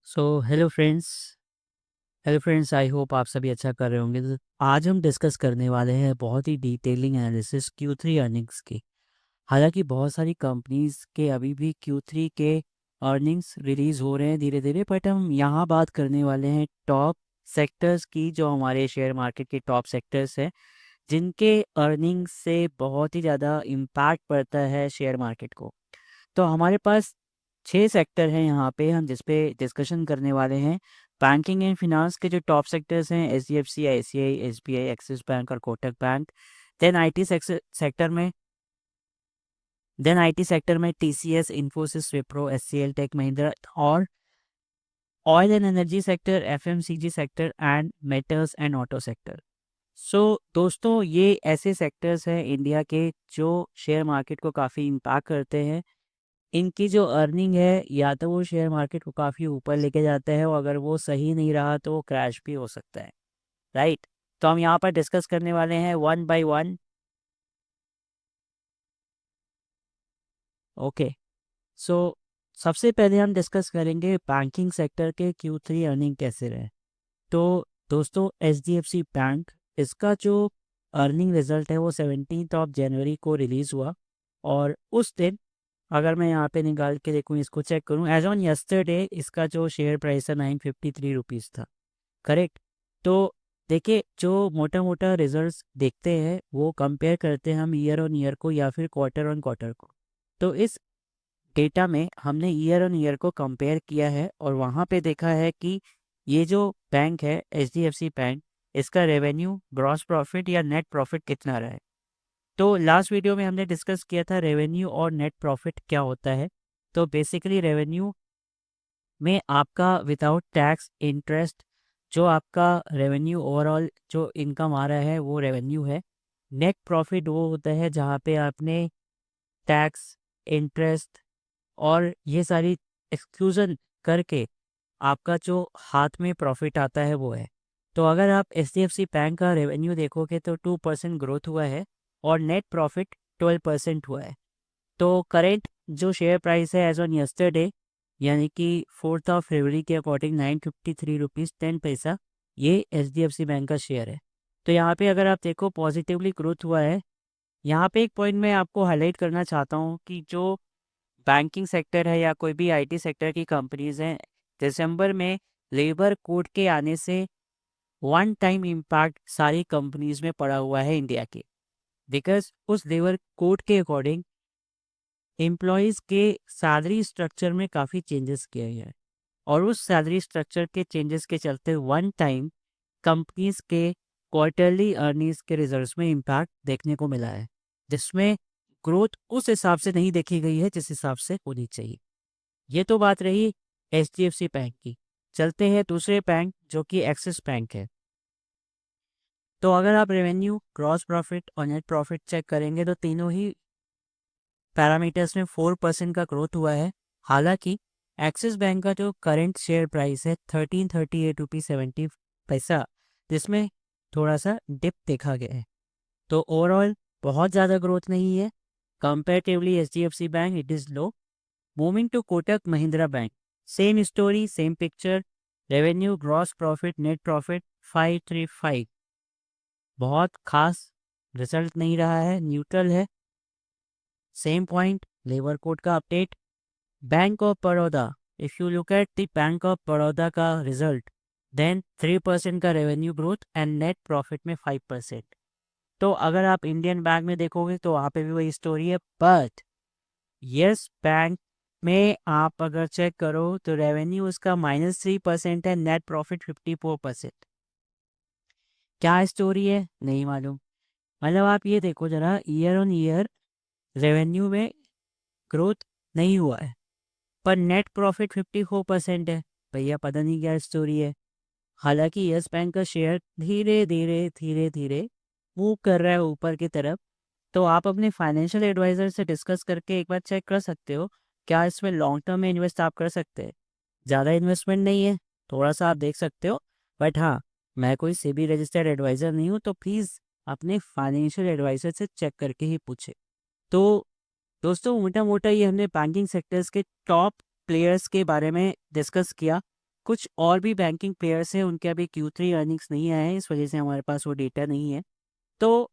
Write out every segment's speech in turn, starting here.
Hello friends, I hope आप सभी अच्छा कर रहे होंगे। तो आज हम डिस्कस करने वाले हैं बहुत ही डिटेलिंग एनालिसिस Q3 अर्निंग्स की। हालांकि बहुत सारी कंपनीज के अभी भी Q3 के अर्निंग्स रिलीज़ हो रहे हैं धीरे धीरे, बट हम यहाँ बात करने वाले हैं टॉप सेक्टर्स की, जो हमारे शेयर मार्केट के टॉप सेक्टर्स हैं, जिनके अर्निंग्स से बहुत ही ज़्यादा इम्पैक्ट पड़ता है शेयर मार्केट को। तो हमारे पास 6 सेक्टर हैं यहाँ पे, हम जिस पे डिस्कशन करने वाले हैं। बैंकिंग एंड फिनांस के जो टॉप सेक्टर्स हैं, HDFC, ICICI, SBI, Axis Bank और Kotak Bank. Then IT sector में देन आईटी सेक्टर में TCS, Infosys, Wipro, SCL, Tech Mahindra. और oil and energy sector, FMCG sector and metals and auto sector. So दोस्तों, ये ऐसे सेक्टर्स हैं इंडिया के जो शेयर मार्केट को काफ़ी इम्पैक्ट करते हैं। इनकी जो अर्निंग है, या तो वो शेयर मार्केट को काफ़ी ऊपर लेके जाता है, और अगर वो सही नहीं रहा तो वो क्रैश भी हो सकता है। राइट। तो हम यहाँ पर डिस्कस करने वाले हैं वन बाय वन। ओके। सो सबसे पहले हम डिस्कस करेंगे बैंकिंग सेक्टर के Q3 अर्निंग कैसे रहे। तो दोस्तों, HDFC बैंक, इसका जो अर्निंग रिजल्ट है वो 17 जनवरी को रिलीज़ हुआ। और उस दिन, अगर मैं यहाँ पे निकाल के देखूँ, इसको चेक करूँ, एज ऑन यस्टरडे इसका जो शेयर प्राइस है 953 रुपीज़ था। करेक्ट। तो देखिए, जो मोटा मोटा रिजल्ट्स देखते हैं वो कंपेयर करते हैं हम ईयर ऑन ईयर को या फिर क्वार्टर ऑन क्वार्टर को। तो इस डेटा में हमने ईयर ऑन ईयर को कंपेयर किया है, और वहाँ पे देखा है कि ये जो बैंक है HDFC बैंक, इसका रेवेन्यू, ग्रॉस प्रॉफिट या नेट प्रॉफिट कितना रहा है। तो लास्ट वीडियो में हमने डिस्कस किया था रेवेन्यू और नेट प्रॉफिट क्या होता है। तो बेसिकली रेवेन्यू में आपका विदाउट टैक्स इंटरेस्ट जो आपका रेवेन्यू, ओवरऑल जो इनकम आ रहा है वो रेवेन्यू है। नेट प्रॉफिट वो होता है जहाँ पे आपने टैक्स, इंटरेस्ट और ये सारी एक्सक्लूजन करके आपका जो हाथ में प्रॉफिट आता है वो है। तो अगर आप HDFC बैंक का रेवेन्यू देखोगे तो 2% ग्रोथ हुआ है, और नेट प्रॉफिट 12% हुआ है। तो करेंट जो शेयर प्राइस है एज ऑन यस्टरडे, यानी कि 4 फरवरी के अकॉर्डिंग 953 रुपीज़ 10 पैसा, ये HDFC बैंक का शेयर है। तो यहाँ पे अगर आप देखो, पॉजिटिवली ग्रोथ हुआ है। यहाँ पे एक पॉइंट मैं आपको हाईलाइट करना चाहता हूँ कि जो बैंकिंग सेक्टर है या कोई भी IT सेक्टर की कंपनीज हैं, दिसंबर में लेबर कोड के आने से वन टाइम इम्पैक्ट सारी कंपनीज में पड़ा हुआ है इंडिया के। बिकॉज उस लेबर कोड के अकॉर्डिंग एम्प्लॉयज़ के सैलरी स्ट्रक्चर में काफ़ी चेंजेस किए गए हैं, और उस सैलरी स्ट्रक्चर के चेंजेस के चलते वन टाइम कंपनीज के क्वार्टरली अर्निंग्स के रिजल्ट्स में इम्पैक्ट देखने को मिला है, जिसमें ग्रोथ उस हिसाब से नहीं देखी गई है जिस हिसाब से होनी चाहिए। ये तो बात रही HDFC बैंक की। चलते हैं दूसरे बैंक जो कि एक्सिस बैंक है। तो अगर आप रेवेन्यू, ग्रॉस प्रॉफिट और नेट प्रॉफिट चेक करेंगे तो तीनों ही पैरामीटर्स में 4% का ग्रोथ हुआ है। हालांकि एक्सिस बैंक का जो करंट शेयर प्राइस है 1338 रुपीज़ 70 पैसा, जिसमें थोड़ा सा डिप देखा गया है। तो ओवरऑल बहुत ज़्यादा ग्रोथ नहीं है। Comparatively HDFC bank it is low. Moving to Kotak Mahindra bank, same story, same picture. Revenue, gross profit, net profit 535, बहुत खास रिजल्ट नहीं रहा है, न्यूट्रल है। सेम पॉइंट, लेबर कोड का update. Bank of Baroda, if you look at the bank of Baroda का result, then 3% का revenue growth and net profit में 5%। तो अगर आप इंडियन बैंक में देखोगे तो वहाँ पे भी वही स्टोरी है। बट यस बैंक में आप अगर चेक करो तो रेवेन्यू उसका -3% है, नेट प्रॉफिट 54%। क्या स्टोरी है नहीं मालूम। मतलब आप ये देखो जरा, ईयर ऑन ईयर रेवेन्यू में ग्रोथ नहीं हुआ है, पर नेट प्रॉफिट 54% है। भैया पता नहीं क्या स्टोरी है। हालांकि यस बैंक का शेयर धीरे धीरे धीरे धीरे मूव कर रहा है ऊपर की तरफ। तो आप अपने फाइनेंशियल एडवाइज़र से डिस्कस करके एक बार चेक कर सकते हो, क्या इसमें लॉन्ग टर्म में इन्वेस्ट आप कर सकते हैं। ज़्यादा इन्वेस्टमेंट नहीं है, थोड़ा सा आप देख सकते हो। बट हाँ, मैं कोई सेबी रजिस्टर्ड एडवाइज़र नहीं हूँ, तो प्लीज़ अपने फाइनेंशियल एडवाइज़र से चेक करके ही पूछे। तो दोस्तों, मोटा मोटा ये हमने बैंकिंग सेक्टर्स के टॉप प्लेयर्स के बारे में डिस्कस किया। कुछ और भी बैंकिंग प्लेयर्स हैं, उनके अभी Q3 अर्निंग्स नहीं आए हैं, इस वजह से हमारे पास वो डेटा नहीं है। तो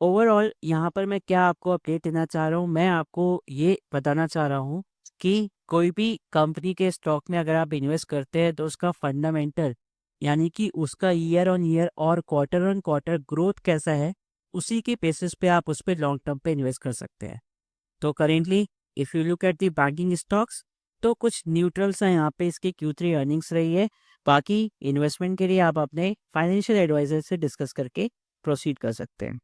ओवरऑल यहाँ पर मैं क्या आपको अपडेट देना चाह रहा हूँ, मैं आपको ये बताना चाह रहा हूँ कि कोई भी कंपनी के स्टॉक में अगर आप इन्वेस्ट करते हैं तो उसका फंडामेंटल यानी कि उसका ईयर ऑन ईयर और क्वार्टर ऑन क्वार्टर ग्रोथ कैसा है, उसी के बेसिस पे आप उस पर लॉन्ग टर्म पे इन्वेस्ट कर सकते हैं। तो currently if you look at the banking stocks, तो कुछ न्यूट्रल सा यहाँ पे इसकी Q3 अर्निंग्स रही है। बाकी इन्वेस्टमेंट के लिए आप अपने फाइनेंशियल एडवाइजर से डिस्कस करके प्रोसीड कर सकते हैं।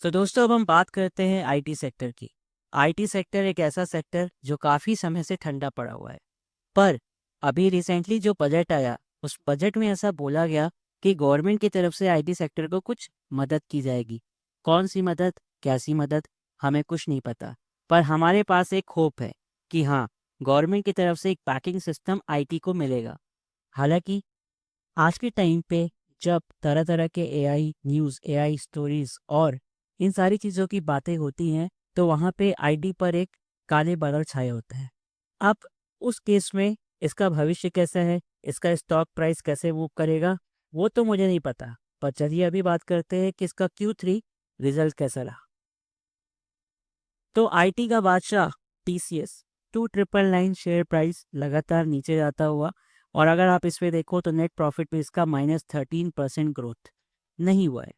तो दोस्तों अब हम बात करते हैं आईटी सेक्टर की। आईटी सेक्टर एक ऐसा सेक्टर जो काफ़ी समय से ठंडा पड़ा हुआ है, पर अभी रिसेंटली जो बजट आया, उस बजट में ऐसा बोला गया कि गवर्नमेंट की तरफ से आईटी सेक्टर को कुछ मदद की जाएगी। कौन सी मदद, कैसी मदद, हमें कुछ नहीं पता, पर हमारे पास एक होप है कि हाँ, गवर्नमेंट की तरफ से एक पैकिंग सिस्टम आईटी को मिलेगा। हालांकि आज के टाइम पे जब तरह तरह के एआई न्यूज़, एआई स्टोरीज और इन सारी चीज़ों की बातें होती हैं, तो वहाँ पे आईटी पर एक काले बादल छाए होते हैं। अब उस केस में इसका भविष्य कैसा है, इसका स्टॉक प्राइस कैसे मूव करेगा, वो तो मुझे नहीं पता। पर चलिए अभी बात करते हैं कि इसका Q3 रिजल्ट कैसा रहा। तो आईटी का बादशाह टीसीएस 2999 शेयर प्राइस लगातार नीचे जाता हुआ, और अगर आप इस पे देखो तो नेट प्रॉफिट में इसका -13% ग्रोथ नहीं हुआ है।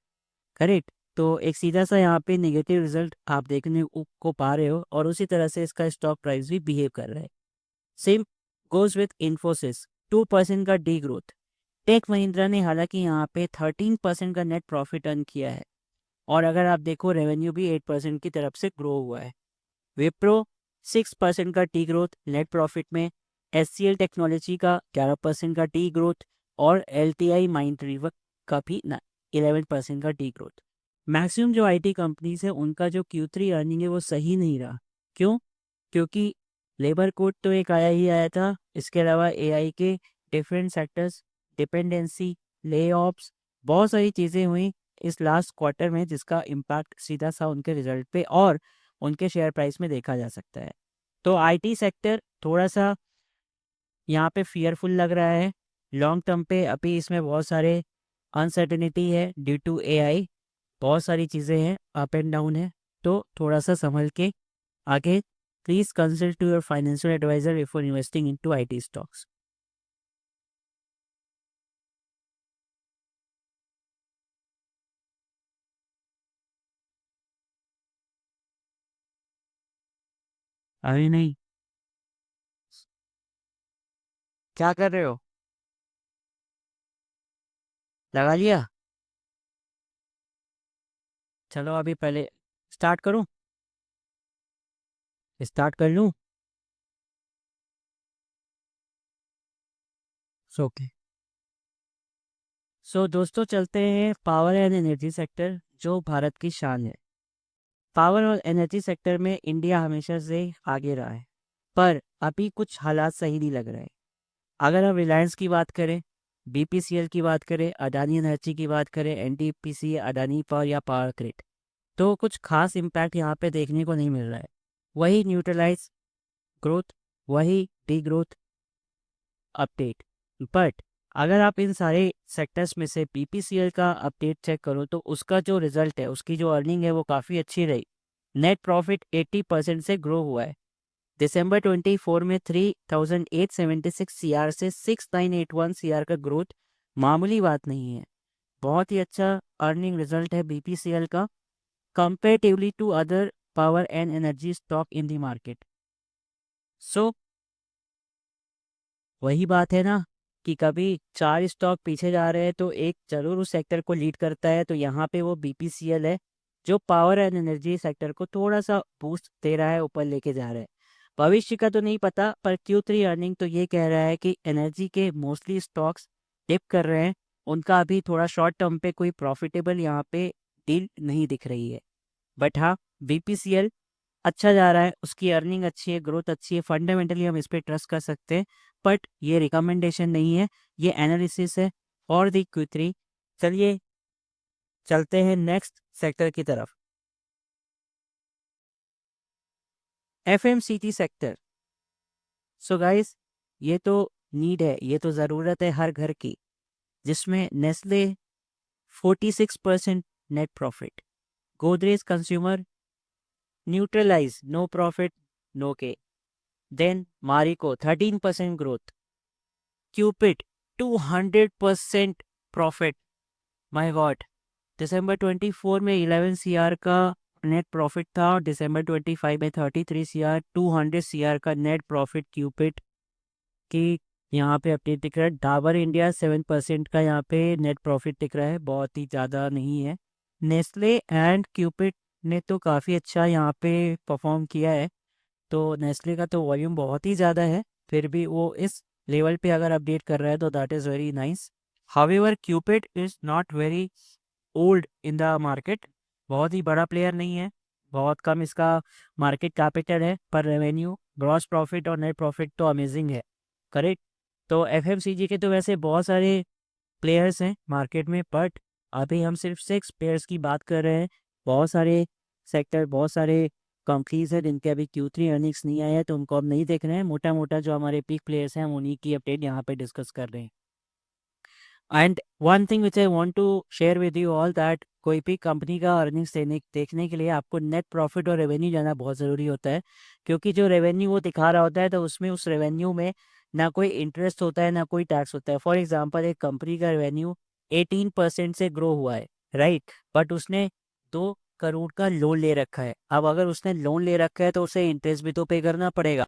करेक्ट। तो एक सीधा सा यहाँ पे नेगेटिव रिजल्ट आप देखने को पा रहे हो, और उसी तरह से इसका स्टॉक प्राइस भी बिहेव कर रहा है। सेम गोज विथ इन्फोसिस, 2% का डी ग्रोथ। टेक महिंद्रा ने हालांकि यहाँ पे 13% का नेट प्रॉफिट अर्न किया है, और अगर आप देखो रेवेन्यू भी 8% की तरफ से ग्रो हुआ है। विप्रो 6% का टी ग्रोथ नेट प्रॉफिट में, एचसीएल टेक्नोलॉजी का 11% का टी ग्रोथ, और एलटीआई माइंड रिवर का भी 11% का टी ग्रोथ। मैक्सिमम जो आईटी कंपनीज है उनका जो Q3 अर्निंग है वो सही नहीं रहा। क्यों? क्योंकि लेबर कोड तो एक आया ही आया था, इसके अलावा एआई के डिफरेंट सेक्टर्स, डिपेंडेंसी, ले ऑफ्स, बहुत सारी चीज़ें हुई इस लास्ट क्वार्टर में, जिसका इम्पैक्ट सीधा सा उनके रिजल्ट पे और उनके शेयर प्राइस में देखा जा सकता है। तो आईटी सेक्टर थोड़ा सा यहाँ पे फियरफुल लग रहा है लॉन्ग टर्म पे। अभी इसमें बहुत सारे अनसर्टेनिटी है ड्यू टू एआई, बहुत सारी चीज़ें हैं, अप एंड डाउन है। तो थोड़ा सा संभल के आगे, please consult to your financial advisor before investing into IT stocks. अभी नहीं। क्या कर रहे हो? लगा लिया? चलो अभी पहले स्टार्ट करूँ, स्टार्ट कर लूँ। ओके। सो दोस्तों चलते हैं पावर एंड एनर्जी सेक्टर, जो भारत की शान है। पावर और एनर्जी सेक्टर में इंडिया हमेशा से आगे रहा है, पर अभी कुछ हालात सही नहीं लग रहे हैं। अगर हम रिलायंस की बात करें, बीपीसीएल की बात करें, अडानी एनर्जी की बात करें, एनटीपीसी, अडानी पावर या पावर ग्रिड, तो कुछ खास इम्पैक्ट यहाँ पे देखने को नहीं मिल रहा है। वही न्यूट्रलाइज ग्रोथ, वही डी ग्रोथ अपडेट। बट अगर आप इन सारे सेक्टर्स में से बीपीसीएल का अपडेट चेक करो तो उसका जो रिजल्ट है, उसकी जो अर्निंग है वो काफ़ी अच्छी रही। नेट प्रॉफिट 80% से ग्रो हुआ है। दिसंबर 24 में 3876 सीआर से 6981 सीआर का ग्रोथ मामूली बात नहीं है। बहुत ही अच्छा अर्निंग रिजल्ट है बीपीसीएल का, comparatively to other power and energy stock in the market. So वही बात है ना कि कभी चार स्टॉक पीछे जा रहे हैं तो एक जरूर उस सेक्टर को लीड करता है, तो यहाँ पे वो बीपीसीएल है जो पावर एंड एनर्जी सेक्टर को थोड़ा सा बूस्ट दे रहा है, ऊपर लेके जा रहा है। भविष्य का तो नहीं पता, पर Q3 अर्निंग तो ये कह रहा है कि एनर्जी के मोस्टली स्टॉक्स डिप कर रहे हैं, उनका अभी थोड़ा शॉर्ट टर्म पे कोई प्रॉफिटेबल यहाँ पे डील नहीं दिख रही है। बट हाँ, बीपीसीएल अच्छा जा रहा है, उसकी अर्निंग अच्छी है, ग्रोथ अच्छी है, फंडामेंटली हम इस पर ट्रस्ट कर सकते हैं। बट ये रिकमेंडेशन नहीं है, ये एनालिसिस है और दी Q3। चलिए चलते हैं नेक्स्ट सेक्टर की तरफ। FMCG sector. सो गाइस, ये तो नीड है, ये तो ज़रूरत है हर घर की, जिसमें Nestle 46% net profit, Godrej consumer neutralize no profit no के, then Marico 13% growth, Cupid 200% profit. My god, दिसंबर 24 में 11 सीआर का नेट प्रॉफिट था और दिसंबर 25 में 33 सीआर, 200 सीआर का नेट प्रॉफिट क्यूपिट की यहाँ पे अपडेट दिख रहा है। डाबर इंडिया 7% का यहाँ पे नेट प्रॉफिट दिख रहा है, बहुत ही ज़्यादा नहीं है। नेस्ले एंड क्यूपिट ने तो काफ़ी अच्छा यहाँ पे परफॉर्म किया है, तो नेस्ले का तो वॉल्यूम बहुत ही ज़्यादा है, फिर भी वो इस लेवल पे अगर अपडेट कर रहा है तो that is very nice. However Cupid is not very old in the market, बहुत ही बड़ा प्लेयर नहीं है, बहुत कम इसका मार्केट कैपिटल है, पर रेवेन्यू, ग्रॉस प्रॉफिट और नेट प्रॉफिट तो अमेजिंग है। करेक्ट। तो एफएमसीजी के तो वैसे बहुत सारे प्लेयर्स हैं मार्केट में, बट अभी हम सिर्फ 6 प्लेयर्स की बात कर रहे हैं। बहुत सारे सेक्टर, बहुत सारे कंपनीज हैं जिनके अभी Q3 अर्निंग्स नहीं आए हैं, तो उनको अब नहीं देख रहे हैं। मोटा मोटा जो हमारे पिक प्लेयर्स हैं हम उन्हीं की अपडेट यहाँ पे डिस्कस कर रहे हैं। And one thing which I want to share with you all that कोई भी कंपनी का अर्निंग्स देखने के लिए आपको नेट प्रॉफिट और रेवेन्यू जाना बहुत ज़रूरी होता है, क्योंकि जो रेवेन्यू वो दिखा रहा होता है तो उसमें उस रेवेन्यू में ना कोई इंटरेस्ट होता है ना कोई टैक्स होता है। फॉर एग्जांपल, एक कंपनी का रेवेन्यू 18% से ग्रो हुआ है, राइट, बट उसने 2 करोड़ का लोन ले रखा है। अब अगर उसने लोन ले रखा है तो उसे इंटरेस्ट भी तो पे करना पड़ेगा,